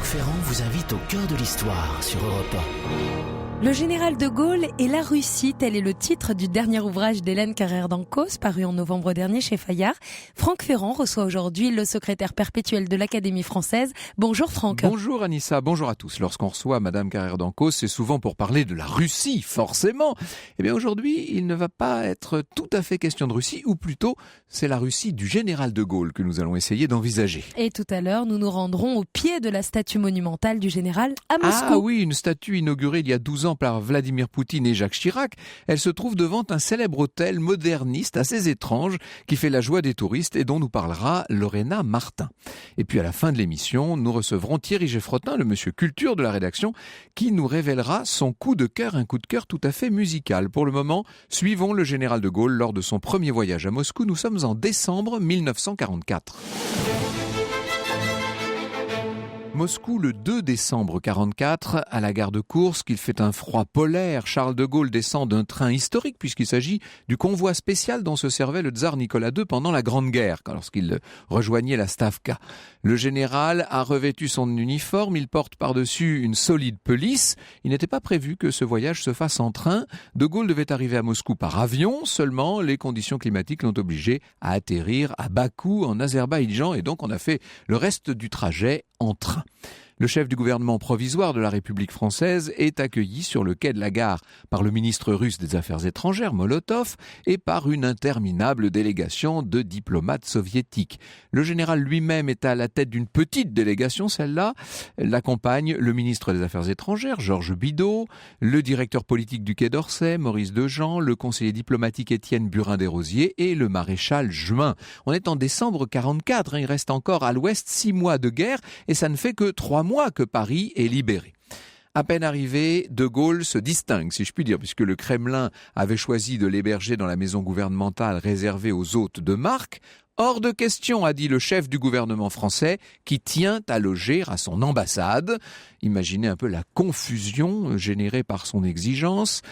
Ferrand vous invite au cœur de l'histoire sur Europe 1. Le général de Gaulle et la Russie, tel est le titre du dernier ouvrage d'Hélène Carrère d'Encausse, paru en novembre dernier chez Fayard. Franck Ferrand reçoit aujourd'hui le secrétaire perpétuel de l'Académie française. Bonjour Franck. Bonjour Anissa, bonjour à tous. Lorsqu'on reçoit Madame Carrère d'Encausse, c'est souvent pour parler de la Russie, forcément. Eh bien aujourd'hui, il ne va pas être tout à fait question de Russie, ou plutôt, c'est la Russie du général de Gaulle que nous allons essayer d'envisager. Et tout à l'heure, nous nous rendrons au pied de la statue monumentale du général à Moscou. Ah oui, une statue inaugurée il y a 12 ans par Vladimir Poutine et Jacques Chirac. Elle se trouve devant un célèbre hôtel moderniste assez étrange qui fait la joie des touristes et dont nous parlera Lorena Martin. Et puis à la fin de l'émission, nous recevrons Thierry Geffrotin, le monsieur culture de la rédaction, qui nous révélera son coup de cœur, un coup de cœur tout à fait musical. Pour le moment, suivons le général de Gaulle lors de son premier voyage à Moscou. Nous sommes en décembre 1944. Moscou le 2 décembre 44, à la gare de Koursk, il fait un froid polaire. Charles de Gaulle descend d'un train historique puisqu'il s'agit du convoi spécial dont se servait le tsar Nicolas II pendant la Grande Guerre, lorsqu'il rejoignait la Stavka. Le général a revêtu son uniforme, il porte par-dessus une solide pelisse. Il n'était pas prévu que ce voyage se fasse en train. De Gaulle devait arriver à Moscou par avion, seulement les conditions climatiques l'ont obligé à atterrir à Bakou en Azerbaïdjan et donc on a fait le reste du trajet en train. Le chef du gouvernement provisoire de la République française est accueilli sur le quai de la gare par le ministre russe des Affaires étrangères, Molotov, et par une interminable délégation de diplomates soviétiques. Le général lui-même est à la tête d'une petite délégation, celle-là. L'accompagne le ministre des Affaires étrangères, Georges Bidault, le directeur politique du Quai d'Orsay, Maurice Dejean, le conseiller diplomatique Étienne Burin-Desrosiers et le maréchal Juin. On est en décembre 44, il reste encore à l'ouest 6 mois de guerre et ça ne fait que 3 mois que Paris est libéré. À peine arrivé, De Gaulle se distingue, si je puis dire, puisque le Kremlin avait choisi de l'héberger dans la maison gouvernementale réservée aux hôtes de marque. Hors de question, a dit le chef du gouvernement français, qui tient à loger à son ambassade. Imaginez un peu la confusion générée par son exigence.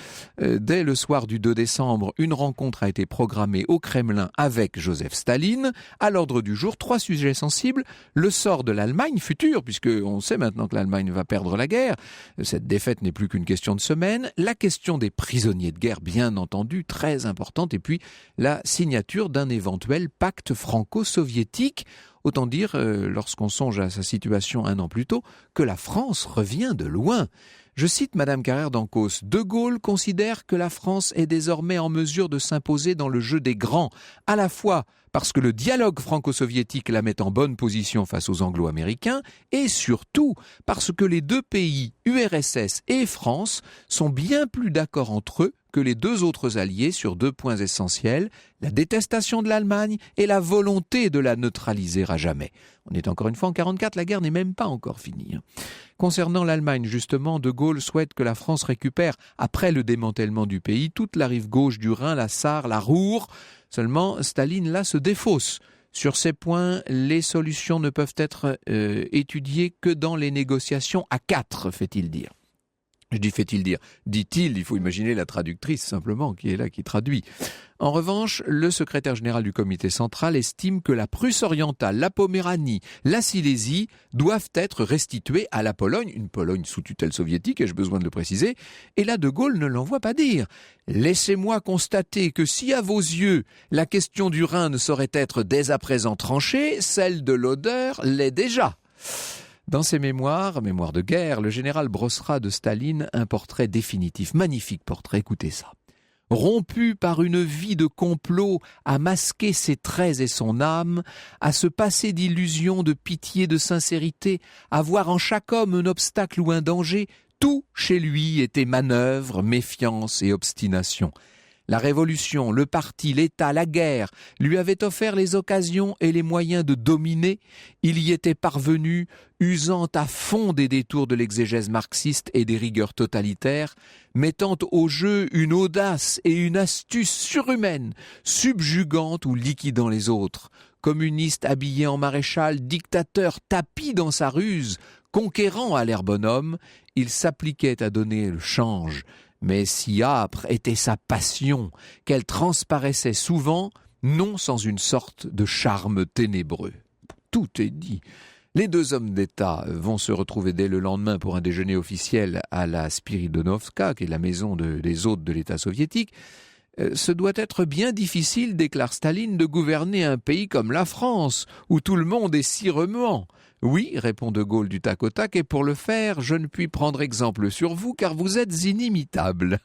Dès le soir du 2 décembre, une rencontre a été programmée au Kremlin avec Joseph Staline. À l'ordre du jour, 3 sujets sensibles. Le sort de l'Allemagne future, puisqu'on sait maintenant que l'Allemagne va perdre la guerre. Cette défaite n'est plus qu'une question de semaines. La question des prisonniers de guerre, bien entendu, très importante. Et puis, la signature d'un éventuel pacte franco-soviétique. Autant dire, lorsqu'on songe à sa situation un an plus tôt, que la France revient de loin. Je cite Madame Carrère d'Encausse. De Gaulle considère que la France est désormais en mesure de s'imposer dans le jeu des grands, à la fois parce que le dialogue franco-soviétique la met en bonne position face aux anglo-américains et surtout parce que les deux pays, URSS et France, sont bien plus d'accord entre eux que les deux autres alliés sur 2 points essentiels, la détestation de l'Allemagne et la volonté de la neutraliser à jamais. On est encore une fois en 44, la guerre n'est même pas encore finie. Concernant l'Allemagne, justement, De Gaulle souhaite que la France récupère, après le démantèlement du pays, toute la rive gauche du Rhin, la Sarre, la Ruhr. Seulement, Staline, là, se défausse. Sur ces points, les solutions ne peuvent être étudiées que dans les négociations à 4, fait-il dire. Je dis fait-il dire, dit-il, il faut imaginer la traductrice simplement qui est là, qui traduit. En revanche, le secrétaire général du comité central estime que la Prusse orientale, la Poméranie, la Silésie doivent être restituées à la Pologne, une Pologne sous tutelle soviétique, ai-je besoin de le préciser, et là De Gaulle ne l'envoie pas dire. Laissez-moi constater que si à vos yeux la question du Rhin ne saurait être dès à présent tranchée, celle de l'Oder l'est déjà. Dans ses mémoires de guerre, le général brossera de Staline un portrait définitif, magnifique portrait, écoutez ça. Rompu par une vie de complot à masquer ses traits et son âme, à se passer d'illusions, de pitié, de sincérité, à voir en chaque homme un obstacle ou un danger, tout chez lui était manœuvre, méfiance et obstination. La révolution, le parti, l'État, la guerre lui avaient offert les occasions et les moyens de dominer. Il y était parvenu, usant à fond des détours de l'exégèse marxiste et des rigueurs totalitaires, mettant au jeu une audace et une astuce surhumaines, subjuguant ou liquidant les autres. Communiste habillé en maréchal, dictateur tapi dans sa ruse, conquérant à l'air bonhomme, il s'appliquait à donner le change. Mais si âpre était sa passion, qu'elle transparaissait souvent, non sans une sorte de charme ténébreux. Tout est dit. Les deux hommes d'État vont se retrouver dès le lendemain pour un déjeuner officiel à la Spiridonovka, qui est la maison des hôtes de l'État soviétique. Ce doit être bien difficile, déclare Staline, de gouverner un pays comme la France, où tout le monde est si remuant. Oui, répond de Gaulle du tac au tac, et pour le faire, je ne puis prendre exemple sur vous, car vous êtes inimitable.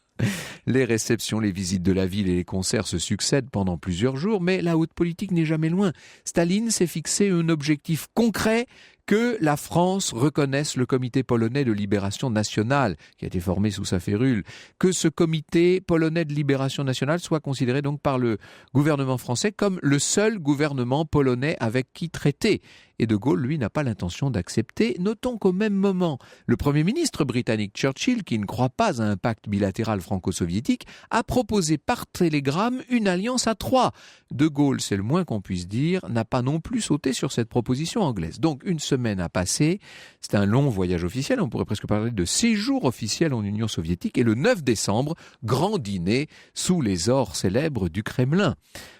Les réceptions, les visites de la ville et les concerts se succèdent pendant plusieurs jours, mais la haute politique n'est jamais loin. Staline s'est fixé un objectif concret, que la France reconnaisse le comité polonais de libération nationale, qui a été formé sous sa férule, que ce comité polonais de libération nationale soit considéré donc par le gouvernement français comme le seul gouvernement polonais avec qui traiter. Et de Gaulle, lui, n'a pas l'intention d'accepter. Notons qu'au même moment, le Premier ministre britannique Churchill, qui ne croit pas à un pacte bilatéral franco-soviétique, a proposé par télégramme une alliance à trois. De Gaulle, c'est le moins qu'on puisse dire, n'a pas non plus sauté sur cette proposition anglaise. Donc une semaine a passé, c'est un long voyage officiel, on pourrait presque parler de séjour officiel en Union soviétique, et le 9 décembre, grand dîner sous les ors célèbres du Kremlin.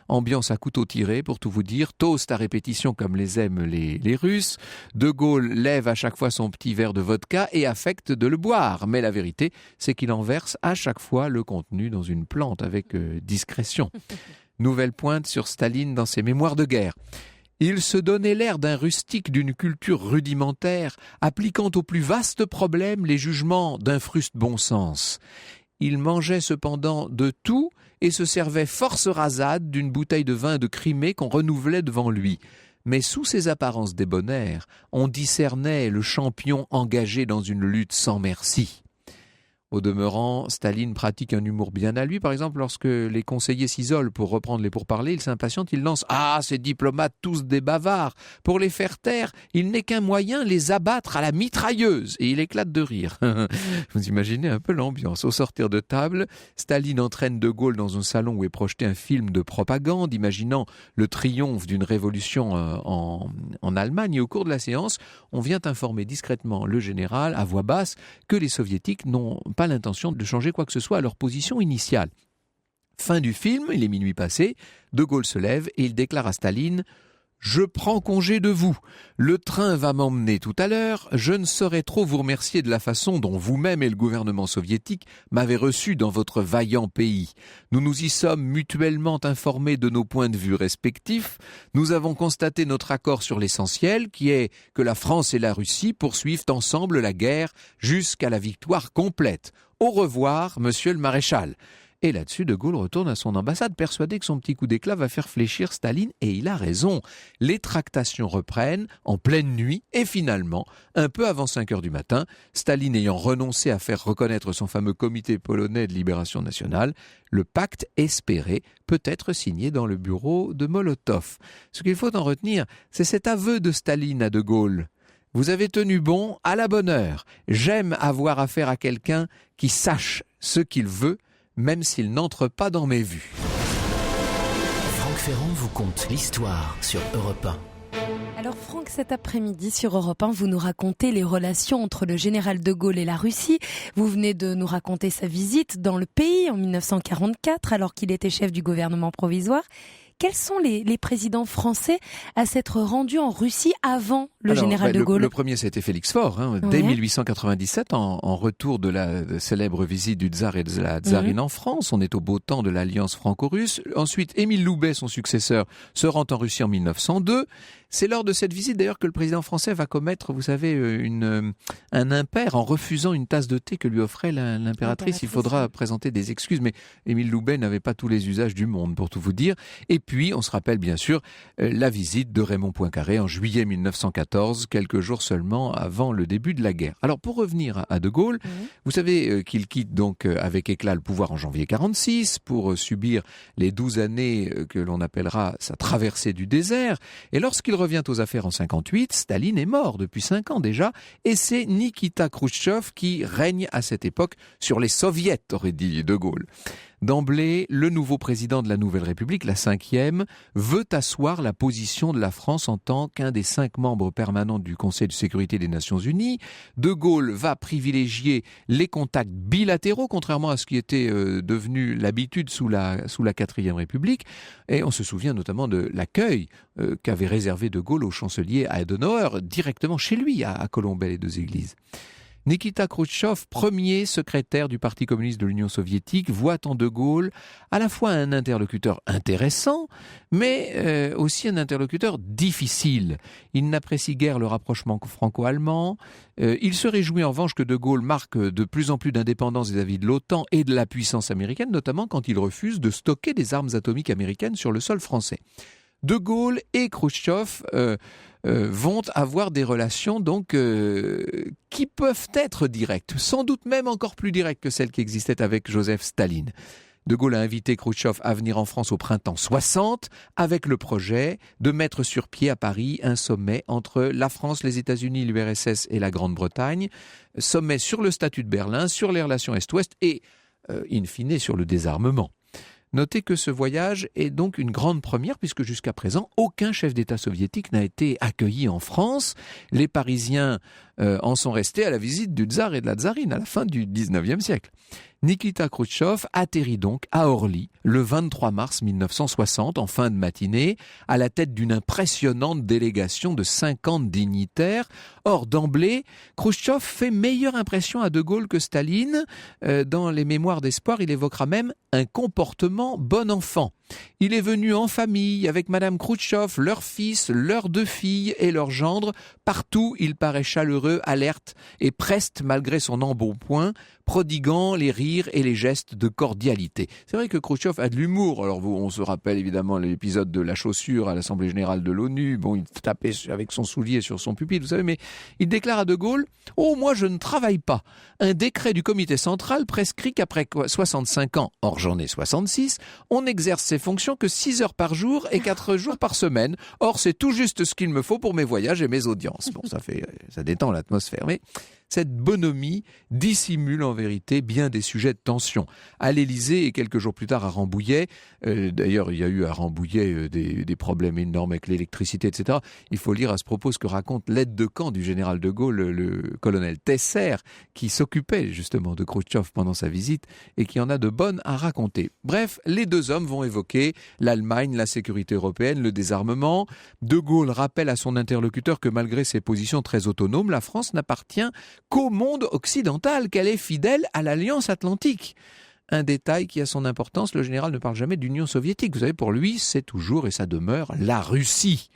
Ambiance à couteau tiré, pour tout vous dire, toast à répétition comme les aiment les Russes. De Gaulle lève à chaque fois son petit verre de vodka et affecte de le boire. Mais la vérité, c'est qu'il en verse à chaque fois le contenu dans une plante avec discrétion. Nouvelle pointe sur Staline dans ses mémoires de guerre. Il se donnait l'air d'un rustique d'une culture rudimentaire, appliquant aux plus vastes problèmes les jugements d'un fruste bon sens. Il mangeait cependant de tout et se servait force rasade d'une bouteille de vin de Crimée qu'on renouvelait devant lui. Mais sous ses apparences débonnaires, on discernait le champion engagé dans une lutte sans merci. Au demeurant, Staline pratique un humour bien à lui. Par exemple, lorsque les conseillers s'isolent pour reprendre les pourparlers, il s'impatiente, il lance « Ah, ces diplomates tous des bavards ! Pour les faire taire, il n'est qu'un moyen, les abattre à la mitrailleuse !» Et il éclate de rire. Vous imaginez un peu l'ambiance. Au sortir de table, Staline entraîne de Gaulle dans un salon où est projeté un film de propagande, imaginant le triomphe d'une révolution en Allemagne. Et au cours de la séance, on vient informer discrètement le général, à voix basse, que les soviétiques n'ont pas l'intention de changer quoi que ce soit à leur position initiale. Fin du film, il est minuit passé, de Gaulle se lève et il déclare à Staline « Je prends congé de vous. Le train va m'emmener tout à l'heure. Je ne saurais trop vous remercier de la façon dont vous-même et le gouvernement soviétique m'avez reçu dans votre vaillant pays. Nous nous y sommes mutuellement informés de nos points de vue respectifs. Nous avons constaté notre accord sur l'essentiel, qui est que la France et la Russie poursuivent ensemble la guerre jusqu'à la victoire complète. Au revoir, monsieur le maréchal. » Et là-dessus, de Gaulle retourne à son ambassade, persuadé que son petit coup d'éclat va faire fléchir Staline, et il a raison. Les tractations reprennent en pleine nuit, et finalement, un peu avant 5 heures du matin, Staline ayant renoncé à faire reconnaître son fameux comité polonais de libération nationale, le pacte espéré peut être signé dans le bureau de Molotov. Ce qu'il faut en retenir, c'est cet aveu de Staline à de Gaulle. Vous avez tenu bon à la bonne heure. J'aime avoir affaire à quelqu'un qui sache ce qu'il veut, même s'il n'entre pas dans mes vues. Franck Ferrand vous conte l'histoire sur Europe 1. Alors Franck, cet après-midi sur Europe 1, vous nous racontez les relations entre le général de Gaulle et la Russie. Vous venez de nous raconter sa visite dans le pays en 1944, alors qu'il était chef du gouvernement provisoire. Quels sont les présidents français à s'être rendus en Russie avant le général de Gaulle ? Le premier, c'était Félix Faure, dès 1897, en retour de la célèbre visite du tsar et de la tsarine en France. On est au beau temps de l'alliance franco-russe. Ensuite, Émile Loubet, son successeur, se rend en Russie en 1902. C'est lors de cette visite d'ailleurs que le président français va commettre, vous savez, un impair en refusant une tasse de thé que lui offrait l'impératrice. Il faudra présenter des excuses, mais Émile Loubet n'avait pas tous les usages du monde, pour tout vous dire. Et puis, on se rappelle bien sûr la visite de Raymond Poincaré en juillet 1914, quelques jours seulement avant le début de la guerre. Alors, pour revenir à de Gaulle, vous savez qu'il quitte donc avec éclat le pouvoir en janvier 1946 pour subir les 12 années que l'on appellera sa traversée du désert. Et lorsqu'il revient aux affaires en 1958, Staline est mort depuis 5 ans déjà, et c'est Nikita Khrouchtchev qui règne à cette époque sur les soviets, aurait dit de Gaulle. D'emblée, le nouveau président de la Nouvelle République, la 5e, veut asseoir la position de la France en tant qu'un des 5 membres permanents du Conseil de sécurité des Nations Unies. De Gaulle va privilégier les contacts bilatéraux, contrairement à ce qui était devenu l'habitude sous la 4e République. Et on se souvient notamment de l'accueil qu'avait réservé de Gaulle au chancelier Adenauer, directement chez lui, à Colombey-les-Deux-Églises. Nikita Khrouchtchev, premier secrétaire du Parti communiste de l'Union soviétique, voit en De Gaulle à la fois un interlocuteur intéressant, mais aussi un interlocuteur difficile. Il n'apprécie guère le rapprochement franco-allemand. Il se réjouit en revanche que De Gaulle marque de plus en plus d'indépendance vis-à-vis de l'OTAN et de la puissance américaine, notamment quand il refuse de stocker des armes atomiques américaines sur le sol français. De Gaulle et Khrouchtchev vont avoir des relations donc qui peuvent être directes, sans doute même encore plus directes que celles qui existaient avec Joseph Staline. De Gaulle a invité Khrouchtchev à venir en France au printemps 60 avec le projet de mettre sur pied à Paris un sommet entre la France, les États-Unis, l'URSS et la Grande-Bretagne, sommet sur le statut de Berlin, sur les relations Est-Ouest et, in fine, sur le désarmement. Notez que ce voyage est donc une grande première puisque jusqu'à présent, aucun chef d'État soviétique n'a été accueilli en France. Les Parisiens en sont restés à la visite du tsar et de la tsarine à la fin du 19e siècle. Nikita Khrouchtchev atterrit donc à Orly le 23 mars 1960 en fin de matinée à la tête d'une impressionnante délégation de 50 dignitaires. Or, d'emblée, Khrouchtchev fait meilleure impression à De Gaulle que Staline. Dans les mémoires d'espoir, il évoquera même un comportement bon enfant. Il est venu en famille avec Madame Khrouchtchev, leur fils, leurs 2 filles et leur gendre. Partout, il paraît chaleureux, alerte et preste malgré son embonpoint, prodiguant les rires et les gestes de cordialité. C'est vrai que Khrouchtchev a de l'humour. Alors on se rappelle évidemment l'épisode de la chaussure à l'Assemblée Générale de l'ONU. Bon, il tapait avec son soulier sur son pupitre, vous savez, mais il déclare à De Gaulle « Oh, moi je ne travaille pas. Un décret du comité central prescrit qu'après 65 ans, hors journée 66, on exerce ses fonctions que 6 heures par jour et 4 jours par semaine. Or, c'est tout juste ce qu'il me faut pour mes voyages et mes audiences. » Bon, ça détend l'atmosphère, mais cette bonhomie dissimule en vérité bien des sujets de tension. À l'Élysée et quelques jours plus tard à Rambouillet, d'ailleurs il y a eu à Rambouillet des problèmes énormes avec l'électricité, etc. Il faut lire à ce propos ce que raconte l'aide de camp du général de Gaulle, le colonel Tesser, qui s'occupait justement de Khrouchtchev pendant sa visite et qui en a de bonnes à raconter. Bref, les 2 hommes vont évoquer l'Allemagne, la sécurité européenne, le désarmement. De Gaulle rappelle à son interlocuteur que malgré ses positions très autonomes, la France n'appartient qu'au monde occidental, qu'elle est fidèle à l'Alliance Atlantique. Un détail qui a son importance, le général ne parle jamais d'Union soviétique. Vous savez, pour lui, c'est toujours et ça demeure la Russie.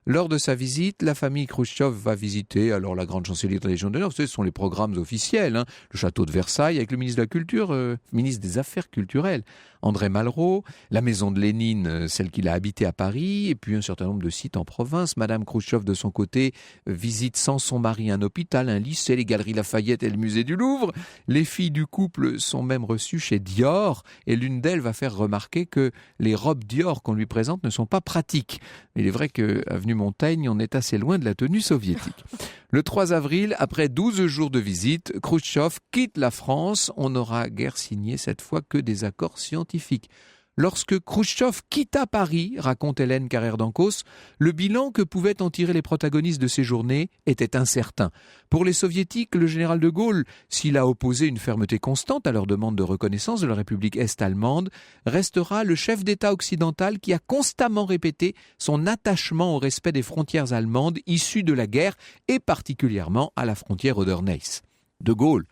Lors de sa visite, la famille Khrouchtchev va visiter alors la grande chancellerie de la Légion d'honneur. Ce sont les programmes officiels, le château de Versailles avec le ministre de la Culture, ministre des Affaires culturelles, André Malraux, la maison de Lénine, celle qu'il a habitée à Paris, et puis un certain nombre de sites en province. Madame Khrouchtchev, de son côté, visite sans son mari un hôpital, un lycée, les galeries Lafayette et le musée du Louvre. Les filles du couple sont même reçues chez Dior, et l'une d'elles va faire remarquer que les robes Dior qu'on lui présente ne sont pas pratiques. Il est vrai qu'avenue Montaigne, on est assez loin de la tenue soviétique. Le 3 avril, après 12 jours de visite, Khrouchtchev quitte la France. On n'aura guère signé cette fois que des accords scientifiques. Lorsque Khrouchtchev quitta Paris, raconte Hélène Carrère d'Ancos, le bilan que pouvaient en tirer les protagonistes de ces journées était incertain. Pour les soviétiques, le général de Gaulle, s'il a opposé une fermeté constante à leur demande de reconnaissance de la République est-allemande, restera le chef d'État occidental qui a constamment répété son attachement au respect des frontières allemandes issues de la guerre et particulièrement à la frontière Oder-Neisse. De Gaulle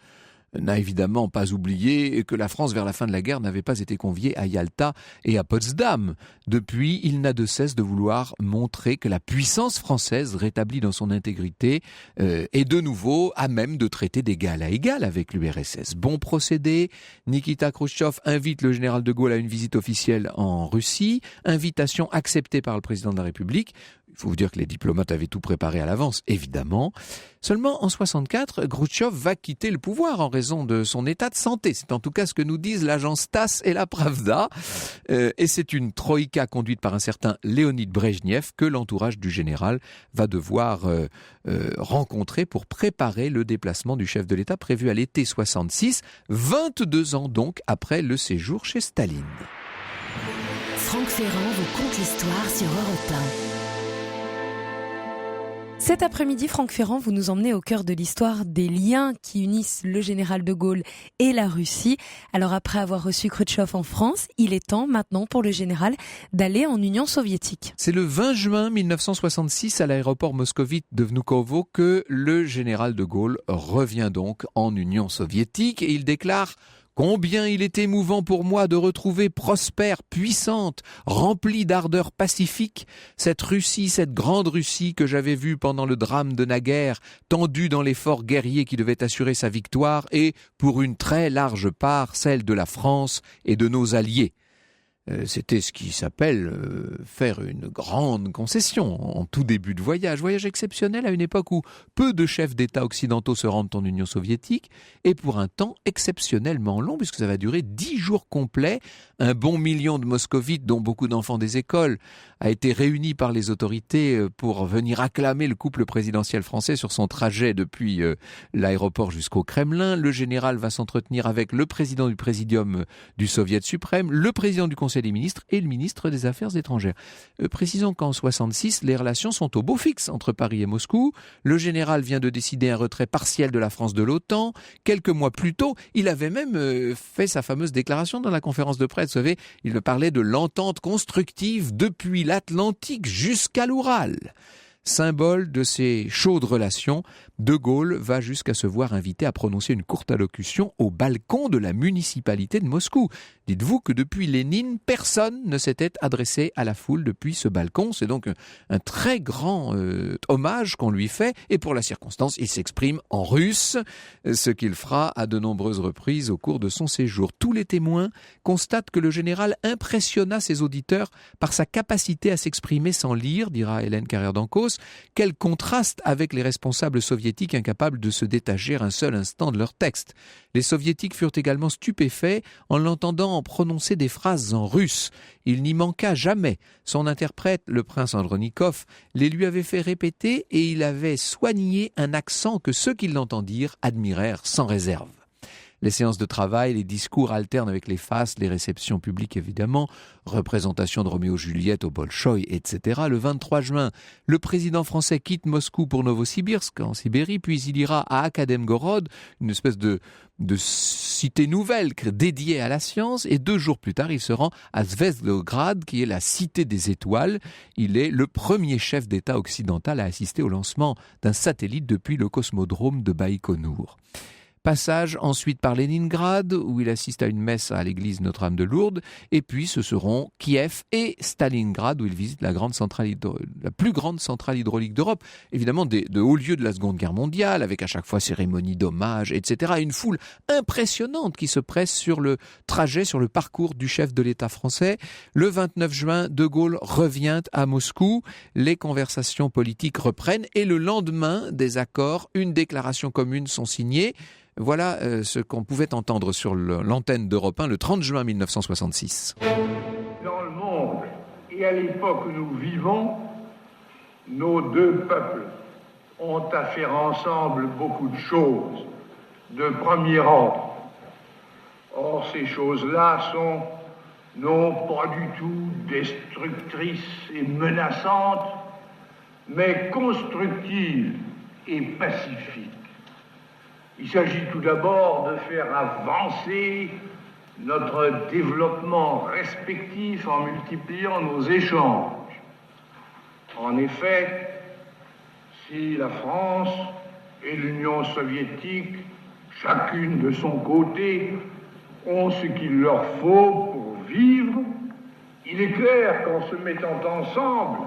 n'a évidemment pas oublié que la France, vers la fin de la guerre, n'avait pas été conviée à Yalta et à Potsdam. Depuis, il n'a de cesse de vouloir montrer que la puissance française, rétablie dans son intégrité, est de nouveau à même de traiter d'égal à égal avec l'URSS. Bon procédé, Nikita Khrouchtchev invite le général de Gaulle à une visite officielle en Russie, invitation acceptée par le président de la République. Il faut vous dire que les diplomates avaient tout préparé à l'avance, évidemment. Seulement, en 64, Khrouchtchev va quitter le pouvoir en raison de son état de santé. C'est en tout cas ce que nous disent l'agence TASS et la Pravda. Et c'est une troïka conduite par un certain Léonid Brejnev que l'entourage du général va devoir rencontrer pour préparer le déplacement du chef de l'État prévu à l'été 66, 22 ans donc après le séjour chez Staline. Franck Ferrand vous conte l'histoire sur Europe 1. Cet après-midi, Franck Ferrand, vous nous emmenez au cœur de l'histoire des liens qui unissent le général de Gaulle et la Russie. Alors après avoir reçu Khrouchtchev en France, il est temps maintenant pour le général d'aller en Union soviétique. C'est le 20 juin 1966 à l'aéroport moscovite de Vnukovo que le général de Gaulle revient donc en Union soviétique et il déclare: combien il est émouvant pour moi de retrouver prospère, puissante, remplie d'ardeur pacifique, cette Russie, cette grande Russie que j'avais vue pendant le drame de naguère, tendue dans l'effort guerrier qui devait assurer sa victoire, et, pour une très large part, celle de la France et de nos alliés. C'était ce qui s'appelle faire une grande concession en tout début de voyage. Voyage exceptionnel à une époque où peu de chefs d'État occidentaux se rendent en Union soviétique et pour un temps exceptionnellement long puisque ça va durer 10 jours complets. Un bon million de moscovites, dont beaucoup d'enfants des écoles, a été réuni par les autorités pour venir acclamer le couple présidentiel français sur son trajet depuis l'aéroport jusqu'au Kremlin. Le général va s'entretenir avec le président du Présidium du Soviet suprême, le président du Conseil des ministres et le ministre des Affaires étrangères. Précisons qu'en 66, les relations sont au beau fixe entre Paris et Moscou. Le général vient de décider un retrait partiel de la France de l'OTAN. Quelques mois plus tôt, il avait même fait sa fameuse déclaration dans la conférence de presse. Vous savez, il parlait de l'entente constructive depuis l'Atlantique jusqu'à l'Oural. Symbole de ces chaudes relations, De Gaulle va jusqu'à se voir invité à prononcer une courte allocution au balcon de la municipalité de Moscou. Dites-vous que depuis Lénine, personne ne s'était adressé à la foule depuis ce balcon. C'est donc un très grand hommage qu'on lui fait. Et pour la circonstance, il s'exprime en russe, ce qu'il fera à de nombreuses reprises au cours de son séjour. Tous les témoins constatent que le général impressionna ses auditeurs par sa capacité à s'exprimer sans lire, dira Hélène Carrère d'Ancos. Quel contraste avec les responsables soviétiques incapables de se détacher un seul instant de leur texte. Les soviétiques furent également stupéfaits en l'entendant prononcer des phrases en russe. Il n'y manqua jamais. Son interprète, le prince Andronikov, les lui avait fait répéter et il avait soigné un accent que ceux qui l'entendirent admirèrent sans réserve. Les séances de travail, les discours alternent avec les fastes, les réceptions publiques évidemment, représentation de Roméo-Juliette au Bolchoï, etc. Le 23 juin, le président français quitte Moscou pour Novosibirsk, en Sibérie, puis il ira à Akademgorod, une espèce de cité nouvelle dédiée à la science, et 2 jours plus tard, il se rend à Zvezdograd, qui est la cité des étoiles. Il est le premier chef d'État occidental à assister au lancement d'un satellite depuis le cosmodrome de Baïkonour. Passage ensuite par Leningrad, où il assiste à une messe à l'église Notre-Dame de Lourdes, et puis ce seront Kiev et Stalingrad, où il visite la plus grande centrale hydraulique d'Europe, évidemment de hauts lieux de la Seconde Guerre mondiale, avec à chaque fois cérémonie d'hommage, etc. Et une foule impressionnante qui se presse sur le trajet, sur le parcours du chef de l'État français. Le 29 juin, De Gaulle revient à Moscou, les conversations politiques reprennent, et le lendemain des accords, une déclaration commune sont signées. Voilà ce qu'on pouvait entendre sur l'antenne d'Europe 1 le 30 juin 1966. Dans le monde et à l'époque où nous vivons, nos deux peuples ont à faire ensemble beaucoup de choses de premier ordre. Or, ces choses-là sont non pas du tout destructrices et menaçantes, mais constructives et pacifiques. Il s'agit tout d'abord de faire avancer notre développement respectif en multipliant nos échanges. En effet, si la France et l'Union soviétique, chacune de son côté, ont ce qu'il leur faut pour vivre, il est clair qu'en se mettant ensemble,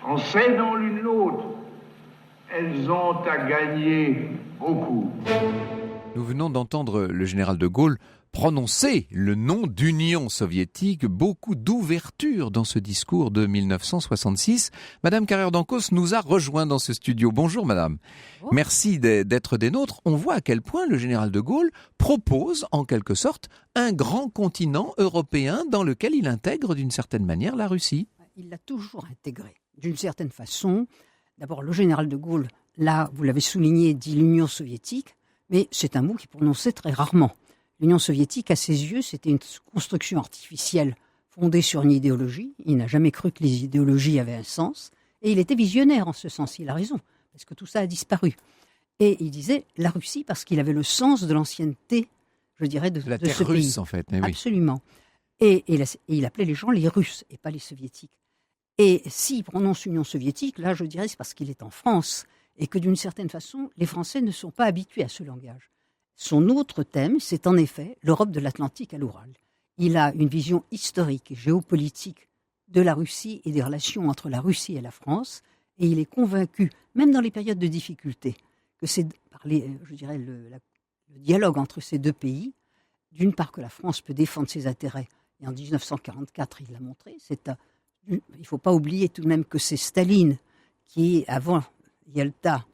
en s'aidant l'une l'autre, elles ont à gagner beaucoup. Nous venons d'entendre le général de Gaulle prononcer le nom d'Union soviétique. Beaucoup d'ouverture dans ce discours de 1966. Madame Carrère d'Encausse nous a rejoint dans ce studio. Bonjour madame. Merci d'être des nôtres. On voit à quel point le général de Gaulle propose en quelque sorte un grand continent européen dans lequel il intègre d'une certaine manière la Russie. Il l'a toujours intégré d'une certaine façon. D'abord, le général de Gaulle, là, vous l'avez souligné, dit l'Union soviétique, mais c'est un mot qu'il prononçait très rarement. L'Union soviétique, à ses yeux, c'était une construction artificielle fondée sur une idéologie. Il n'a jamais cru que les idéologies avaient un sens. Et il était visionnaire en ce sens, il a raison, parce que tout ça a disparu. Et il disait la Russie parce qu'il avait le sens de l'ancienneté, je dirais, de la terre ce russe, pays. en fait. Mais oui. Absolument. Et il appelait les gens les Russes et pas les Soviétiques. Et s'il prononce Union soviétique, là, je dirais, c'est parce qu'il est en France et que d'une certaine façon, les Français ne sont pas habitués à ce langage. Son autre thème, c'est en effet l'Europe de l'Atlantique à l'Oural. Il a une vision historique et géopolitique de la Russie et des relations entre la Russie et la France, et il est convaincu, même dans les périodes de difficulté, que c'est par le dialogue entre ces deux pays, d'une part que la France peut défendre ses intérêts, et en 1944, il l'a montré, il ne faut pas oublier tout de même que c'est Staline qui, avant Yalta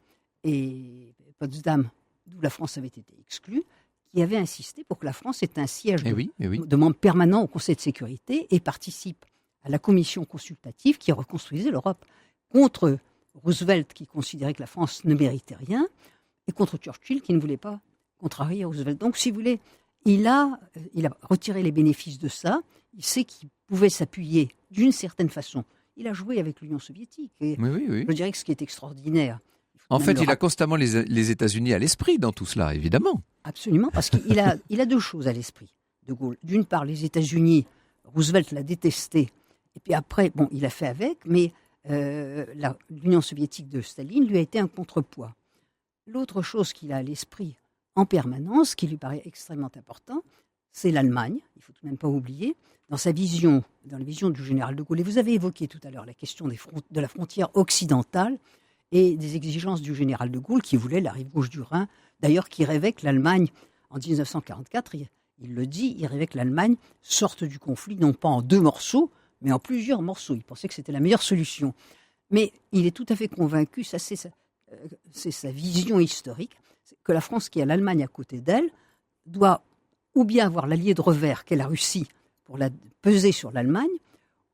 et Potsdam, d'où la France avait été exclue, qui avait insisté pour que la France ait un siège de membre permanent au Conseil de sécurité et participe à la commission consultative qui reconstruisait l'Europe contre Roosevelt qui considérait que la France ne méritait rien et contre Churchill qui ne voulait pas contrarier Roosevelt. Donc, si vous voulez, il a retiré les bénéfices de ça. Il sait qu'il pouvait s'appuyer d'une certaine façon. Il a joué avec l'Union soviétique. Et je dirais que ce qui est extraordinaire... En fait, il a constamment les États-Unis à l'esprit dans tout cela, évidemment. Absolument, parce qu'il a deux choses à l'esprit, de Gaulle. D'une part, les États-Unis, Roosevelt l'a détesté, et puis après, bon, il a fait avec, mais l'Union soviétique de Staline lui a été un contrepoids. L'autre chose qu'il a à l'esprit en permanence, qui lui paraît extrêmement important, c'est l'Allemagne, il ne faut tout de même pas oublier, dans la vision du général de Gaulle. Et vous avez évoqué tout à l'heure la question de la frontière occidentale et des exigences du général de Gaulle qui voulait la rive gauche du Rhin, d'ailleurs qui rêvait que l'Allemagne, en 1944, il le dit, il rêvait que l'Allemagne sorte du conflit, non pas en 2 morceaux, mais en plusieurs morceaux. Il pensait que c'était la meilleure solution. Mais il est tout à fait convaincu, ça c'est sa vision historique, que la France, qui a l'Allemagne à côté d'elle, doit ou bien avoir l'allié de revers qu'est la Russie pour peser sur l'Allemagne,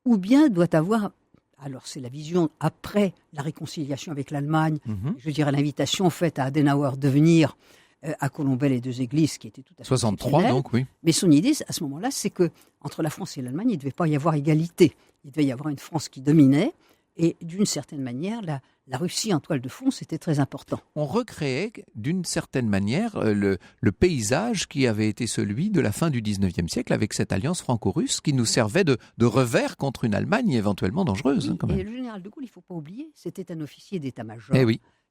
ou bien doit avoir, alors c'est la vision après la réconciliation avec l'Allemagne, je dirais l'invitation faite à Adenauer de venir à Colombelles et deux églises, qui était tout à fait 63 donc, oui. Mais son idée, à ce moment-là, c'est que entre la France et l'Allemagne, il ne devait pas y avoir égalité. Il devait y avoir une France qui dominait, et d'une certaine manière, la Russie en toile de fond, c'était très important. On recréait d'une certaine manière le paysage qui avait été celui de la fin du 19e siècle avec cette alliance franco-russe qui nous servait de revers contre une Allemagne éventuellement dangereuse. Oui, quand même. Et le général de Gaulle, il ne faut pas oublier, c'était un officier d'état-major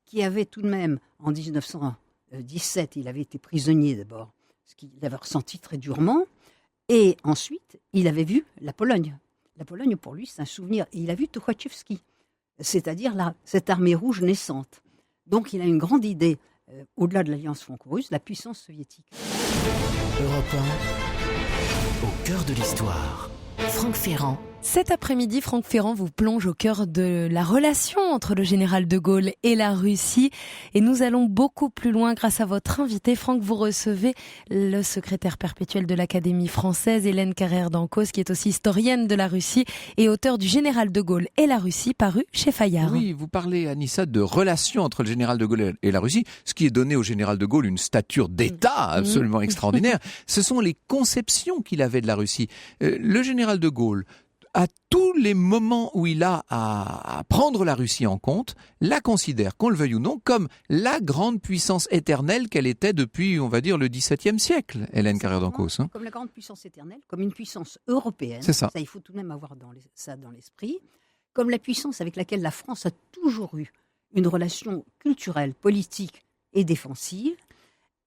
qui avait tout de même, en 1917, il avait été prisonnier d'abord, ce qu'il avait ressenti très durement, et ensuite, il avait vu la Pologne. La Pologne, pour lui, c'est un souvenir. Et il a vu Tucholsky, c'est-à-dire cette armée rouge naissante. Donc, il a une grande idée, au-delà de l'alliance franco-russe, la puissance soviétique. Europe 1, au cœur de l'histoire. Franck Ferrand. Cet après-midi, Franck Ferrand vous plonge au cœur de la relation entre le général de Gaulle et la Russie. Et nous allons beaucoup plus loin grâce à votre invité. Franck, vous recevez le secrétaire perpétuel de l'Académie française, Hélène Carrère d'Encausse, qui est aussi historienne de la Russie et auteur du Général de Gaulle et la Russie, paru chez Fayard. Oui, vous parlez, Anissa, de relation entre le général de Gaulle et la Russie, ce qui est donné au général de Gaulle une stature d'État absolument extraordinaire. Ce sont les conceptions qu'il avait de la Russie. Le général de Gaulle, à tous les moments où il a à prendre la Russie en compte, la considère, qu'on le veuille ou non, comme la grande puissance éternelle qu'elle était depuis, on va dire, le XVIIe siècle, Hélène Carrère d'Encausse. Comme la grande puissance éternelle, comme une puissance européenne. C'est ça. Ça, il faut tout de même avoir ça dans l'esprit. Comme la puissance avec laquelle la France a toujours eu une relation culturelle, politique et défensive.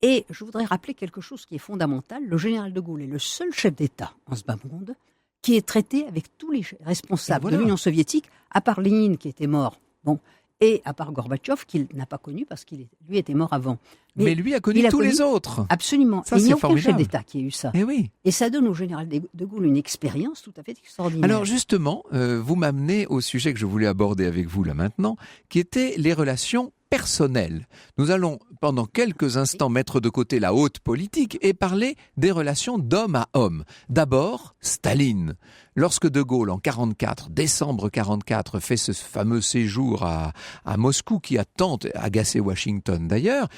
Et je voudrais rappeler quelque chose qui est fondamental. Le général de Gaulle est le seul chef d'État en ce bas monde qui est traité avec tous les responsables de l'Union soviétique, à part Lénine qui était mort. Bon, Et à part Gorbatchev, qu'il n'a pas connu parce lui était mort avant. Mais lui a connu tous les autres. Absolument. Ça, il n'y a c'est aucun formidable. chef d'État qui a eu ça. Eh oui. Et ça donne au général de Gaulle une expérience tout à fait extraordinaire. Alors justement, vous m'amenez au sujet que je voulais aborder avec vous là maintenant, qui étaient les relations personnelles. Nous allons pendant quelques instants mettre de côté la haute politique et parler des relations d'homme à homme. D'abord, Staline. Lorsque De Gaulle, en 44, décembre 44, fait ce fameux séjour à Moscou qui a tant agacé Washington d'ailleurs,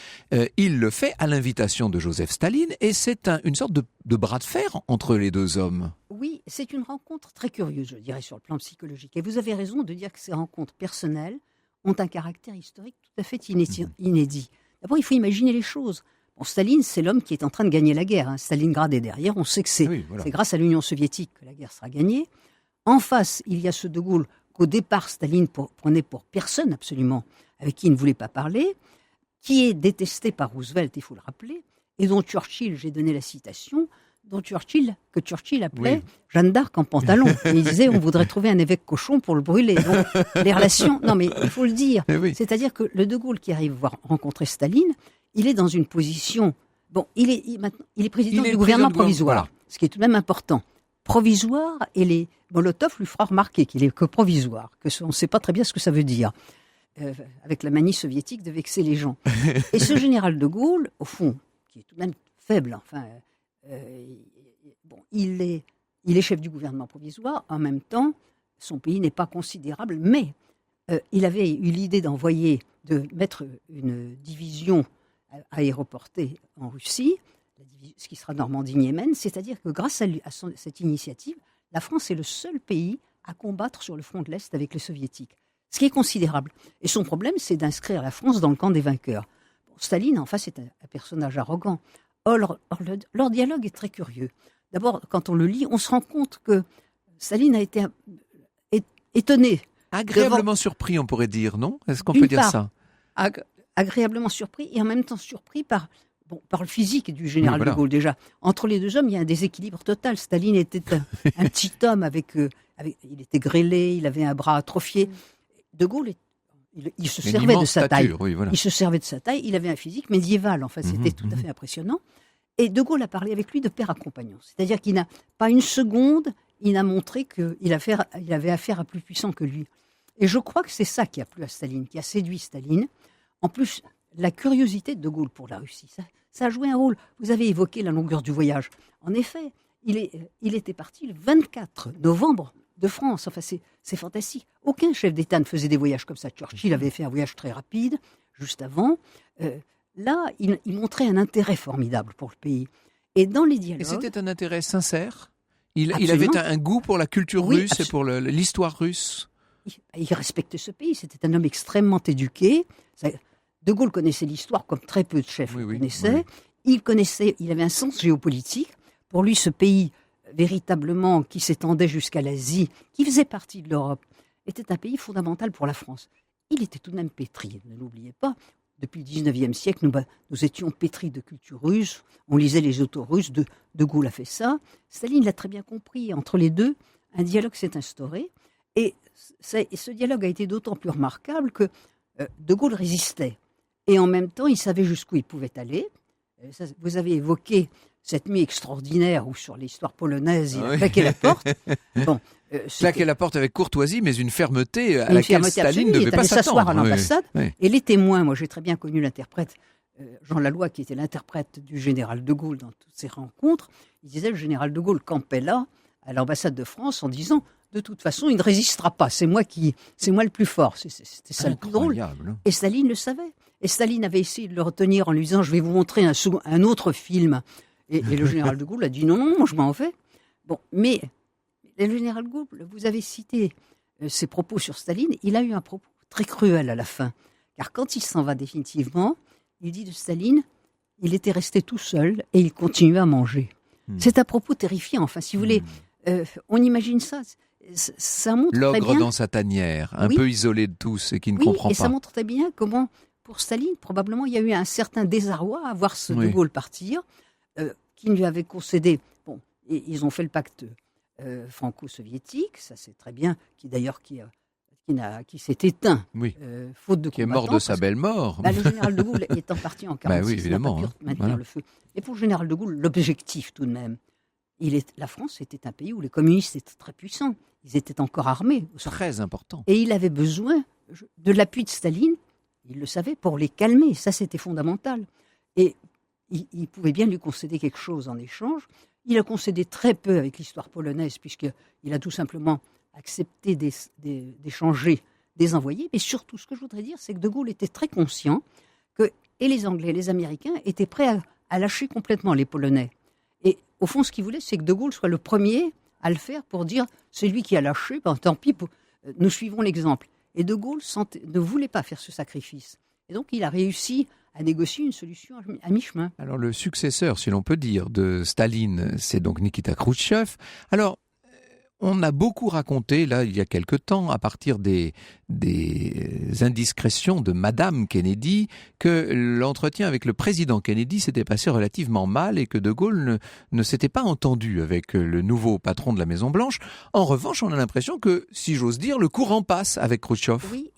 il le fait à l'invitation de Joseph Staline et c'est une sorte de bras de fer entre les deux hommes. Oui, c'est une rencontre très curieuse, je dirais, sur le plan psychologique. Et vous avez raison de dire que ces rencontres personnelles ont un caractère historique tout à fait inédit. D'abord, il faut imaginer les choses. Bon, Staline, c'est l'homme qui est en train de gagner la guerre. Hein. Stalingrad est derrière. On sait que c'est grâce à l'Union soviétique que la guerre sera gagnée. En face, il y a ce De Gaulle qu'au départ, Staline prenait pour personne absolument, avec qui il ne voulait pas parler, qui est détesté par Roosevelt, il faut le rappeler, et dont Churchill, j'ai donné la citation, que Churchill appelait Jeanne d'Arc en pantalon. Et il disait, on voudrait trouver un évêque cochon pour le brûler. Donc, les relations... Non, mais il faut le dire. C'est-à-dire que le De Gaulle qui arrive rencontrer Staline, il est dans une position... Bon, il est président du gouvernement provisoire, voilà. Ce qui est tout de même important. Provisoire, et Molotov lui fera remarquer qu'il est que provisoire, on ne sait pas très bien ce que ça veut dire. Avec la manie soviétique de vexer les gens. Et ce général de Gaulle, au fond, qui est tout de même faible, enfin... il est chef du gouvernement provisoire. En même temps, son pays n'est pas considérable, mais il avait eu l'idée de mettre une division aéroportée en Russie, ce qui sera Normandie-Niemen, c'est-à-dire que grâce à cette initiative, la France est le seul pays à combattre sur le front de l'Est avec les soviétiques, ce qui est considérable. Et son problème, c'est d'inscrire la France dans le camp des vainqueurs. Bon, Staline, en face, est un personnage arrogant. Or, leur dialogue est très curieux. D'abord, quand on le lit, on se rend compte que Staline a été étonné. Agréablement surpris, on pourrait dire, non? Est-ce qu'on peut dire ça? Agréablement surpris et en même temps surpris par le physique du général de Gaulle déjà. Entre les deux hommes, il y a un déséquilibre total. Staline était un petit homme il était grêlé, il avait un bras atrophié. De Gaulle il se servait de sa taille. Il se servait de sa taille. Il avait un physique médiéval. En fait, c'était tout à fait impressionnant. Et De Gaulle a parlé avec lui de père à compagnon. C'est-à-dire qu'il n'a pas une seconde, il a montré qu'il avait affaire à plus puissant que lui. Et je crois que c'est ça qui a plu à Staline, qui a séduit Staline. En plus, la curiosité de Gaulle pour la Russie, ça a joué un rôle. Vous avez évoqué la longueur du voyage. En effet, il était parti le 24 novembre de France. Enfin, c'est fantastique. Aucun chef d'État ne faisait des voyages comme ça. Churchill avait fait un voyage très rapide, juste avant. Là, il montrait un intérêt formidable pour le pays. Et dans les dialogues... Et c'était un intérêt sincère? Il avait un goût pour la culture russe et pour l'histoire russe? Il respectait ce pays. C'était un homme extrêmement éduqué. De Gaulle connaissait l'histoire comme très peu de chefs le connaissaient. Il avait un sens géopolitique. Pour lui, ce pays, véritablement, qui s'étendait jusqu'à l'Asie, qui faisait partie de l'Europe, était un pays fondamental pour la France. Il était tout de même pétri, ne l'oubliez pas. Depuis le 19e siècle, nous étions pétris de culture russe. On lisait les auteurs russes. De Gaulle a fait ça. Staline l'a très bien compris. Entre les deux, un dialogue s'est instauré. Et ce dialogue a été d'autant plus remarquable que De Gaulle résistait. Et en même temps, il savait jusqu'où il pouvait aller. Vous avez évoqué cette nuit extraordinaire où, sur l'histoire polonaise, il a claqué la porte. Claquer la porte avec courtoisie, mais une fermeté à laquelle Staline ne devait pas s'asseoir à l'ambassade. Et les témoins, moi j'ai très bien connu l'interprète, Jean Laloy, qui était l'interprète du général de Gaulle dans toutes ces rencontres, il disait, le général de Gaulle campait là, à l'ambassade de France, en disant, de toute façon, il ne résistera pas, c'est moi le plus fort. C'était ça le plus drôle. Et Staline le savait. Et Staline avait essayé de le retenir en lui disant, je vais vous montrer un autre film. Et le général de Gaulle a dit, non, je m'en vais. Bon, mais... Le général de Gaulle, vous avez cité ses propos sur Staline, il a eu un propos très cruel à la fin. Car quand il s'en va définitivement, il dit de Staline, il était resté tout seul et il continuait à manger. C'est un propos terrifiant. Enfin, si vous voulez, on imagine ça. Ça montre l'ogre très bien, dans sa tanière, un peu isolé de tous et qui ne comprend pas. Et ça montre très bien comment, pour Staline, probablement, il y a eu un certain désarroi à voir ce de Gaulle partir, qui lui avait concédé... Bon, et ils ont fait le pacte... franco-soviétique, ça c'est très bien, qui qui s'est éteint, Oui. faute de Qui est mort de sa belle mort. Le général de Gaulle étant parti en 1946, oui, évidemment, n'a pas pu maintenir le feu. Et pour le général de Gaulle, l'objectif tout de même, la France était un pays où les communistes étaient très puissants. Ils étaient encore armés. Très important. Et il avait besoin de l'appui de Staline, il le savait, pour les calmer. Ça, c'était fondamental. Et il pouvait bien lui concéder quelque chose en échange. Il a concédé très peu avec l'histoire polonaise, puisqu'il a tout simplement accepté d'échanger des envoyés. Mais surtout, ce que je voudrais dire, c'est que De Gaulle était très conscient que et les Anglais et les Américains étaient prêts à lâcher complètement les Polonais. Et au fond, ce qu'il voulait, c'est que De Gaulle soit le premier à le faire pour dire « c'est lui qui a lâché, tant pis, nous suivons l'exemple ». Et De Gaulle ne voulait pas faire ce sacrifice. Et donc, il a réussi à négocier une solution à mi-chemin. Alors, le successeur, si l'on peut dire, de Staline, c'est donc Nikita Khrouchtchev. Alors, on a beaucoup raconté, là, il y a quelque temps, à partir des indiscrétions de Madame Kennedy, que l'entretien avec le président Kennedy s'était passé relativement mal et que De Gaulle ne s'était pas entendu avec le nouveau patron de la Maison-Blanche. En revanche, on a l'impression que, si j'ose dire, le courant passe avec Khrouchtchev. Oui,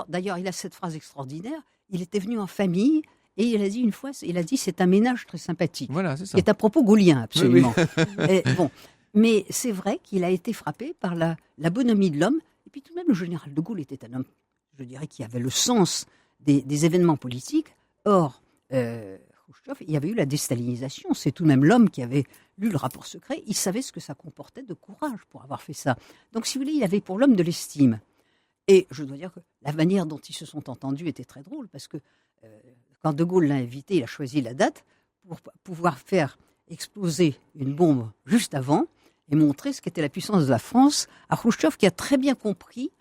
d'ailleurs, il a cette phrase extraordinaire. Il était venu en famille et il a dit une fois, c'est un ménage très sympathique. Voilà, c'est ça. Qui est à propos gaullien, absolument. Oui. Et, bon. Mais c'est vrai qu'il a été frappé par la bonhomie de l'homme. Et puis tout de même, le général de Gaulle était un homme, je dirais, qui avait le sens des événements politiques. Or, Khrouchtchev, il y avait eu la déstalinisation. C'est tout de même l'homme qui avait lu le rapport secret. Il savait ce que ça comportait de courage pour avoir fait ça. Donc, si vous voulez, il avait pour l'homme de l'estime. Et je dois dire que la manière dont ils se sont entendus était très drôle, parce que quand De Gaulle l'a invité, il a choisi la date pour pouvoir faire exploser une bombe juste avant et montrer ce qu'était la puissance de la France à Khrouchtchev, qui a très bien compris.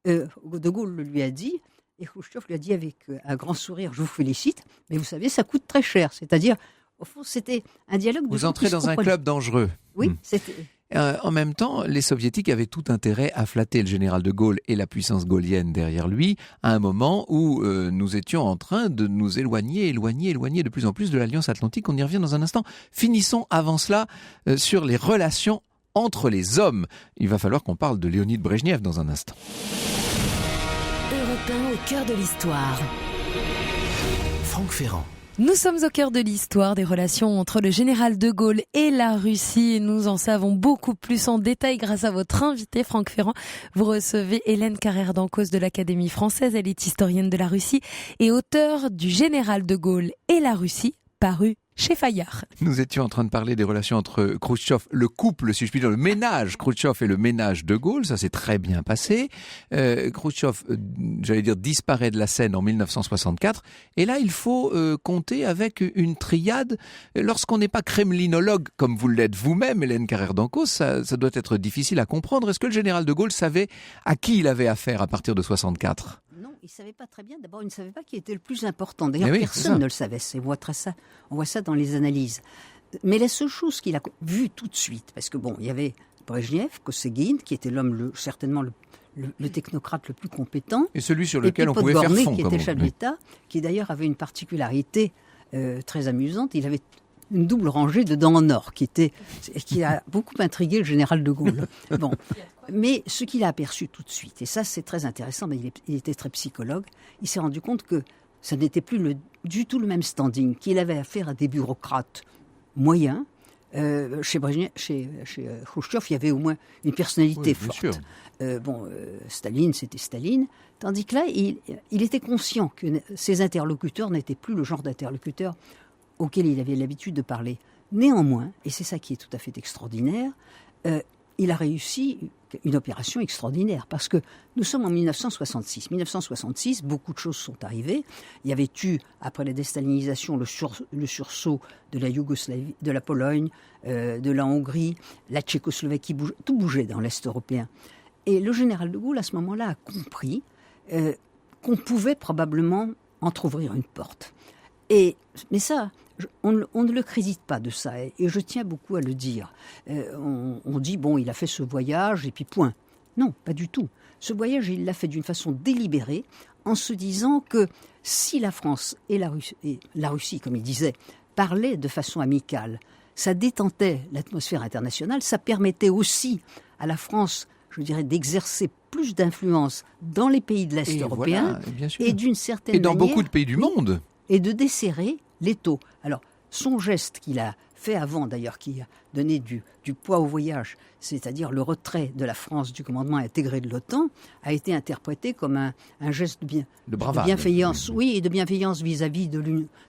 De Gaulle le lui a dit, et Khrouchtchev lui a dit avec un grand sourire, je vous félicite, mais vous savez, ça coûte très cher. C'est-à-dire, au fond, c'était un dialogue de... Vous entrez dans un club dangereux. Oui, c'était... En même temps, les Soviétiques avaient tout intérêt à flatter le général de Gaulle et la puissance gaullienne derrière lui, à un moment où nous étions en train de nous éloigner de plus en plus de l'Alliance Atlantique. On y revient dans un instant. Finissons avant cela sur les relations entre les hommes. Il va falloir qu'on parle de Léonid Brejnev dans un instant. Europe 1 au cœur de l'histoire. Franck Ferrand. Nous sommes au cœur de l'histoire des relations entre le général de Gaulle et la Russie. Nous en savons beaucoup plus en détail grâce à votre invité, Franck Ferrand. Vous recevez Hélène Carrère d'Encausse de l'Académie française. Elle est historienne de la Russie et auteure du Général de Gaulle et la Russie, paru chez Fayard. Nous étions en train de parler des relations entre Khrouchtchev, le couple, si je puis dire, le ménage Khrouchtchev et le ménage de Gaulle. Ça s'est très bien passé. Khrouchtchev, j'allais dire, disparaît de la scène en 1964. Et là, il faut compter avec une triade. Lorsqu'on n'est pas kremlinologue, comme vous l'êtes vous-même, Hélène Carrère d'Encausse, ça doit être difficile à comprendre. Est-ce que le général de Gaulle savait à qui il avait affaire à partir de 64 ? Non, il ne savait pas très bien. D'abord, il ne savait pas qui était le plus important. D'ailleurs, personne ne le savait. On voit ça dans les analyses. Mais la seule chose qu'il a vue tout de suite, parce que bon, il y avait Brejnev, Kosygin, qui était l'homme certainement le technocrate le plus compétent. Et celui sur lequel on pouvait Podgorny, faire fond. Qui était chef d'État, qui d'ailleurs avait une particularité très amusante. Il avait une double rangée de dents en or, qui a beaucoup intrigué le général de Gaulle. Bon. Mais ce qu'il a aperçu tout de suite, et ça c'est très intéressant, mais il était très psychologue, il s'est rendu compte que ça n'était plus du tout le même standing, qu'il avait affaire à des bureaucrates moyens. Chez Khrouchtchev, il y avait au moins une personnalité forte. Staline, c'était Staline. Tandis que là, il était conscient que ses interlocuteurs n'étaient plus le genre d'interlocuteurs auquel il avait l'habitude de parler. Néanmoins, et c'est ça qui est tout à fait extraordinaire, il a réussi une opération extraordinaire, parce que nous sommes en 1966. 1966, beaucoup de choses sont arrivées. Il y avait eu, après la déstalinisation, le sursaut de la Yougoslavie, de la Pologne, de la Hongrie, la Tchécoslovaquie, tout bougeait dans l'Est européen. Et le général de Gaulle, à ce moment-là, a compris qu'on pouvait probablement entrouvrir une porte. Mais ça, on ne le crédite pas de ça, et je tiens beaucoup à le dire. On dit, bon, il a fait ce voyage, et puis point. Non, pas du tout. Ce voyage, il l'a fait d'une façon délibérée, en se disant que si la France et la Russie, comme il disait, parlaient de façon amicale, ça détentait l'atmosphère internationale, ça permettait aussi à la France, je dirais, d'exercer plus d'influence dans les pays de l'Est européen voilà, bien sûr. et d'une certaine Et dans manière, beaucoup de pays du monde. et de desserrer l'étau. Alors, son geste qu'il a fait avant, d'ailleurs, qui a donné du poids au voyage, c'est-à-dire le retrait de la France du commandement intégré de l'OTAN, a été interprété comme un geste De bravade. de bienveillance, oui, et de bienveillance vis-à-vis de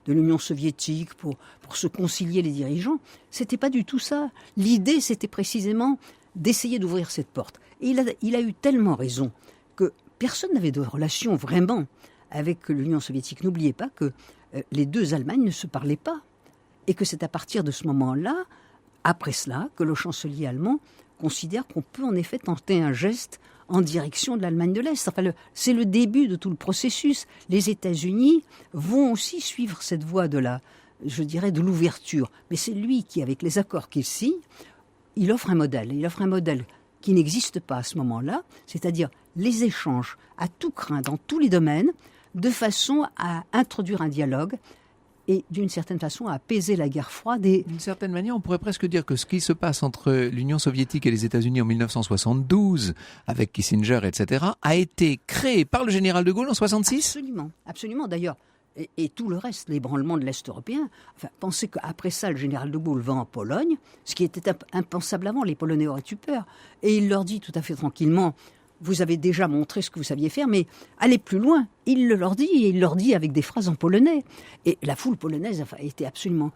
l'Union soviétique pour se concilier les dirigeants. C'était pas du tout ça. L'idée, c'était précisément d'essayer d'ouvrir cette porte. Et il a eu tellement raison que personne n'avait de relation vraiment avec l'Union soviétique. N'oubliez pas que les deux Allemagnes ne se parlaient pas. Et que c'est à partir de ce moment-là, après cela, que le chancelier allemand considère qu'on peut en effet tenter un geste en direction de l'Allemagne de l'Est. Enfin, c'est le début de tout le processus. Les États-Unis vont aussi suivre cette voie de l'ouverture. Mais c'est lui qui, avec les accords qu'il signe, il offre un modèle. Il offre un modèle qui n'existe pas à ce moment-là, c'est-à-dire les échanges à tout crin dans tous les domaines, de façon à introduire un dialogue et d'une certaine façon à apaiser la guerre froide. D'une certaine manière, on pourrait presque dire que ce qui se passe entre l'Union soviétique et les États-Unis en 1972, avec Kissinger, etc., a été créé par le général de Gaulle en 66 ? Absolument, absolument. D'ailleurs, et tout le reste, l'ébranlement de l'Est européen, enfin, pensez qu'après ça, le général de Gaulle va en Pologne, ce qui était impensable avant, les Polonais auraient eu peur, et il leur dit tout à fait tranquillement, vous avez déjà montré ce que vous saviez faire, mais allez plus loin. Il leur dit, et il leur dit avec des phrases en polonais. Et la foule polonaise était absolument...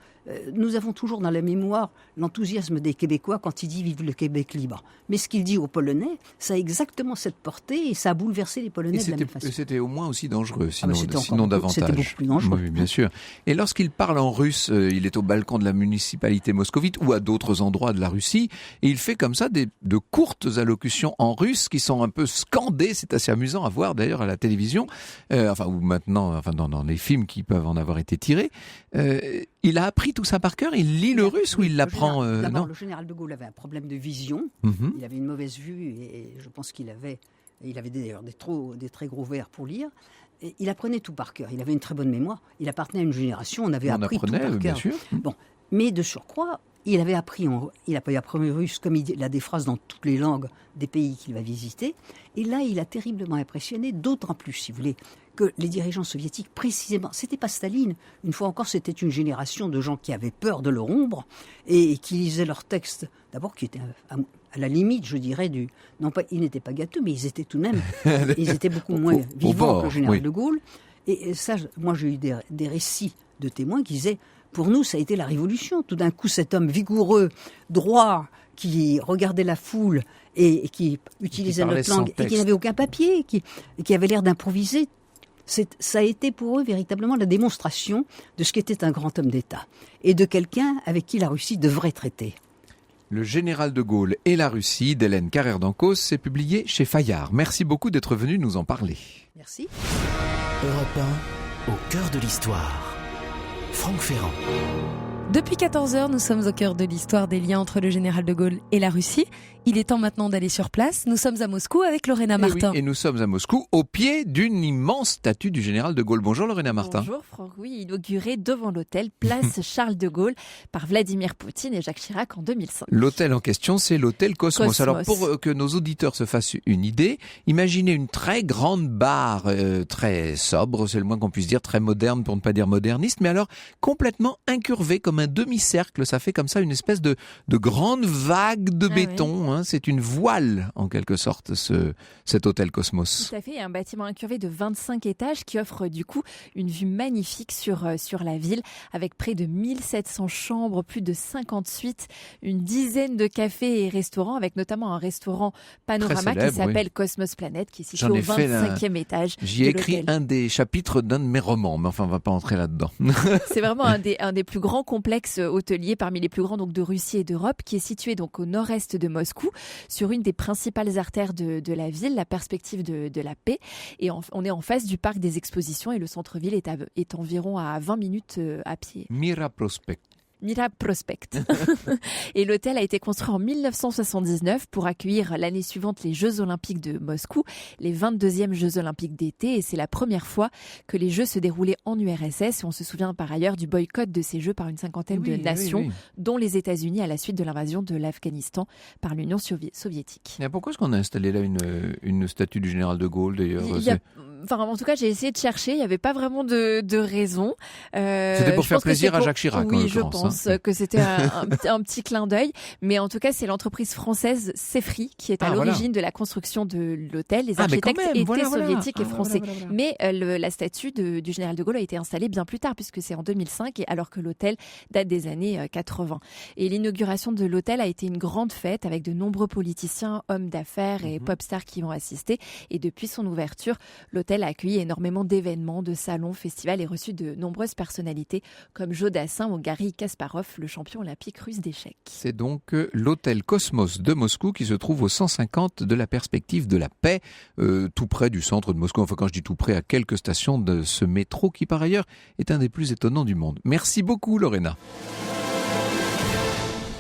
nous avons toujours dans la mémoire l'enthousiasme des Québécois quand il dit « Vive le Québec libre ». Mais ce qu'il dit aux Polonais, ça a exactement cette portée et ça a bouleversé les Polonais de la même façon. C'était au moins aussi dangereux, sinon, sinon davantage. C'était beaucoup plus dangereux. Oui, bien sûr. Et lorsqu'il parle en russe, il est au balcon de la municipalité moscovite ou à d'autres endroits de la Russie, et il fait comme ça de courtes allocutions en russe qui sont un peu scandées. C'est assez amusant à voir d'ailleurs à la télévision. Ou maintenant, dans les films qui peuvent en avoir été tirés, il a appris tout ça par cœur. Il lit le russe ou il l'apprend D'abord, le général de Gaulle avait un problème de vision. Il avait une mauvaise vue et je pense qu'il avait d'ailleurs des très gros vers pour lire. Et il apprenait tout par cœur. Il avait une très bonne mémoire. Il appartenait à une génération. On appris tout par cœur. Bien sûr. Bon, mais de surcroît, il avait appris russe comme il a des phrases dans toutes les langues des pays qu'il va visiter. Et là, il a terriblement impressionné, d'autant plus, si vous voulez, que les dirigeants soviétiques, précisément, c'était pas Staline. Une fois encore, c'était une génération de gens qui avaient peur de leur ombre et qui lisaient leurs textes, d'abord qui étaient à la limite, je dirais, non pas, ils n'étaient pas gâteux, mais ils étaient tout de même, ils étaient beaucoup moins vivants que le général de Gaulle. Et ça, moi, j'ai eu des récits de témoins qui disaient, pour nous, ça a été la révolution. Tout d'un coup, cet homme vigoureux, droit, qui regardait la foule et qui utilisait notre langue et qui n'avait aucun papier, qui avait l'air d'improviser, ça a été pour eux véritablement la démonstration de ce qu'était un grand homme d'État et de quelqu'un avec qui la Russie devrait traiter. Le général de Gaulle et la Russie d'Hélène Carrère d'Ancos, c'est publié chez Fayard. Merci beaucoup d'être venu nous en parler. Merci. Europe 1, au cœur de l'histoire. Franck Ferrand. Depuis 14h, nous sommes au cœur de l'histoire des liens entre le général de Gaulle et la Russie. Il est temps maintenant d'aller sur place. Nous sommes à Moscou avec Lorena Martin. Et nous sommes à Moscou au pied d'une immense statue du général de Gaulle. Bonjour Lorena Martin. Bonjour Franck, oui, inauguré devant l'hôtel Place Charles de Gaulle par Vladimir Poutine et Jacques Chirac en 2005. L'hôtel en question, c'est l'hôtel Cosmos. Alors pour que nos auditeurs se fassent une idée, imaginez une très grande barre, très sobre, c'est le moins qu'on puisse dire, très moderne pour ne pas dire moderniste, mais alors complètement incurvée comme un demi-cercle. Ça fait comme ça une espèce de grande vague de béton. Oui. C'est une voile, en quelque sorte, cet hôtel Cosmos. Tout à fait, un bâtiment incurvé de 25 étages qui offre du coup une vue magnifique sur la ville, avec près de 1700 chambres, plus de 50 suites, une dizaine de cafés et restaurants, avec notamment un restaurant panorama célèbre, qui s'appelle Cosmos Planet, qui est situé au 25e étage. J'y ai écrit un des chapitres d'un de mes romans, mais enfin, on ne va pas entrer là-dedans. C'est vraiment un des plus grands complexes hôteliers, parmi les plus grands donc de Russie et d'Europe, qui est situé donc au nord-est de Moscou, sur une des principales artères de la ville, la perspective de la paix. Et on est en face du parc des expositions et le centre-ville est environ à 20 minutes à pied. Mira Prospect. Mira Prospect. Et l'hôtel a été construit en 1979 pour accueillir l'année suivante les Jeux Olympiques de Moscou, les 22e Jeux Olympiques d'été. Et c'est la première fois que les Jeux se déroulaient en URSS. Et on se souvient par ailleurs du boycott de ces Jeux par une cinquantaine de nations, dont les États-Unis à la suite de l'invasion de l'Afghanistan par l'Union soviétique. Et pourquoi est-ce qu'on a installé là une statue du général de Gaulle d'ailleurs? En tout cas, j'ai essayé de chercher. Il n'y avait pas vraiment de raison. C'était pour faire plaisir à Jacques Chirac. Oui, je pense que c'était un petit clin d'œil. Mais en tout cas, c'est l'entreprise française Sefri qui est à l'origine de la construction de l'hôtel. Les architectes étaient soviétiques et français. Mais la statue du général de Gaulle a été installée bien plus tard, puisque c'est en 2005, alors que l'hôtel date des années 80. Et l'inauguration de l'hôtel a été une grande fête avec de nombreux politiciens, hommes d'affaires et pop stars qui y ont assisté. Et depuis son ouverture, l'hôtel a accueilli énormément d'événements, de salons, festivals et reçu de nombreuses personnalités comme Joe Dassin ou Garry Kasparov, le champion olympique russe d'échecs. C'est donc l'hôtel Cosmos de Moscou qui se trouve au 150 de la Perspective de la Paix, tout près du centre de Moscou. Enfin, quand je dis tout près, à quelques stations de ce métro qui, par ailleurs, est un des plus étonnants du monde. Merci beaucoup, Lorena.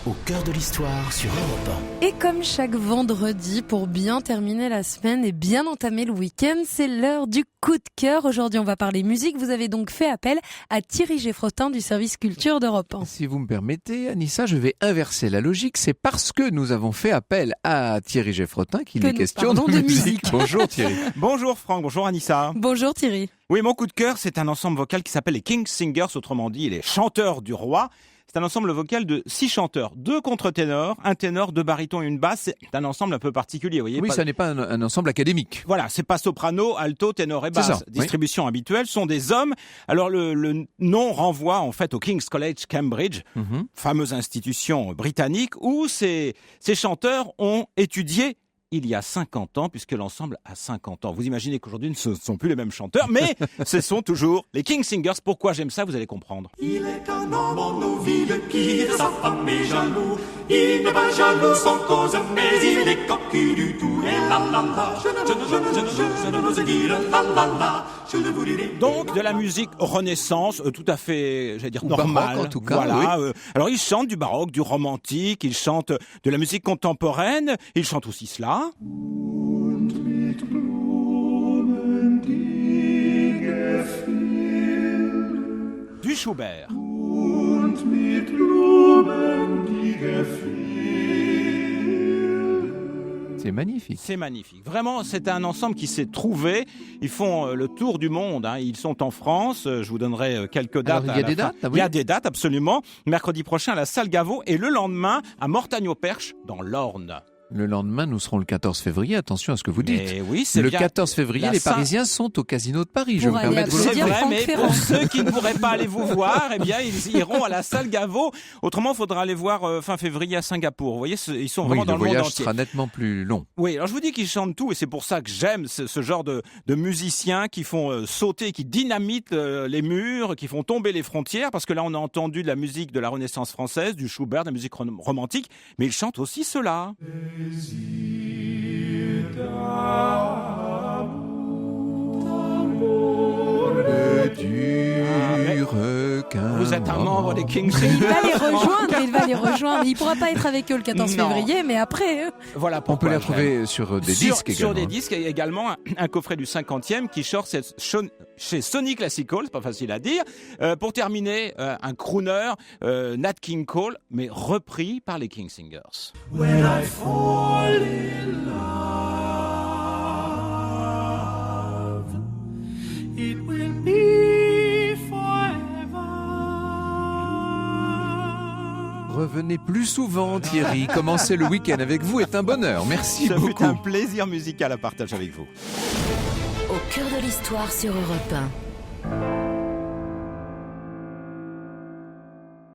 Au cœur de l'histoire sur Europe 1. Et comme chaque vendredi, pour bien terminer la semaine et bien entamer le week-end, c'est l'heure du coup de cœur. Aujourd'hui, on va parler musique. Vous avez donc fait appel à Thierry Geffrotin du service culture d'Europe 1. Si vous me permettez, Anissa, je vais inverser la logique. C'est parce que nous avons fait appel à Thierry Geffrotin qu'il est question de musique. Bonjour Thierry. Bonjour Franck, bonjour Anissa. Bonjour Thierry. Oui, mon coup de cœur, c'est un ensemble vocal qui s'appelle les King Singers, autrement dit les chanteurs du roi. C'est un ensemble vocal de 6 chanteurs, 2 contre-ténors, un ténor, 2 barytons et une basse. C'est un ensemble un peu particulier, vous voyez. Oui, ça n'est pas un ensemble académique. Voilà, c'est pas soprano, alto, ténor et basse. Distribution habituelle, sont des hommes. Alors le nom renvoie en fait au King's College Cambridge, fameuse institution britannique où ces chanteurs ont étudié il y a 50 ans, puisque l'ensemble a 50 ans. Vous imaginez qu'aujourd'hui, ce ne sont plus les mêmes chanteurs, mais ce sont toujours les King Singers. Pourquoi j'aime ça, vous allez comprendre. Il est un homme en nos villes qui de sa femme est jaloux. Il n'est pas jaloux sans cause, mais il est cocu du tout. Et la la la, je ne vous ai dit la la la, je ne vous dirai. Donc, de la musique renaissance, tout à fait, j'allais dire, normale. Baroque, en tout cas. Voilà. Oui. Alors, ils chantent du baroque, du romantique, ils chantent de la musique contemporaine, ils chantent aussi cela. Du Schubert. C'est magnifique. C'est magnifique. Vraiment, c'est un ensemble qui s'est trouvé. Ils font le tour du monde. Ils sont en France. Je vous donnerai quelques dates. Alors, il y a des dates? Il y a des dates, absolument. Mercredi prochain à la Salle Gaveau et le lendemain à Mortagne-au-Perche, dans l'Orne. Le lendemain, nous serons le 14 février. Attention à ce que vous dites. Et oui, c'est le bien. 14 février, les Parisiens sont au Casino de Paris. Je me permets de vous le dire. dire. C'est vrai, mais pour ceux qui ne pourraient pas aller vous voir, eh bien, ils iront à la Salle Gaveau. Autrement, il faudra aller voir fin février à Singapour. Vous voyez, ils sont vraiment dans le monde entier. Le voyage sera nettement plus long. Oui, alors je vous dis qu'ils chantent tout et c'est pour ça que j'aime ce genre de musiciens qui font sauter, qui dynamitent les murs, qui font tomber les frontières. Parce que là, on a entendu de la musique de la Renaissance française, du Schubert, de la musique romantique, mais ils chantent aussi cela. Vous êtes un membre des King Singers. Il va les rejoindre. Il pourra pas être avec eux le 14 février, mais après. Voilà, on peut les retrouver sur des disques également. Sur des disques et également un coffret du 50e qui sort chez Sony Classical, c'est pas facile à dire. Pour terminer, un crooner, Nat King Cole, mais repris par les King Singers. When I fall in love, it will be forever. Revenez plus souvent, Thierry. Commencer le week-end avec vous est un bonheur. Merci beaucoup. Ça fut un plaisir musical à partager avec vous. Au cœur de l'histoire sur Europe 1.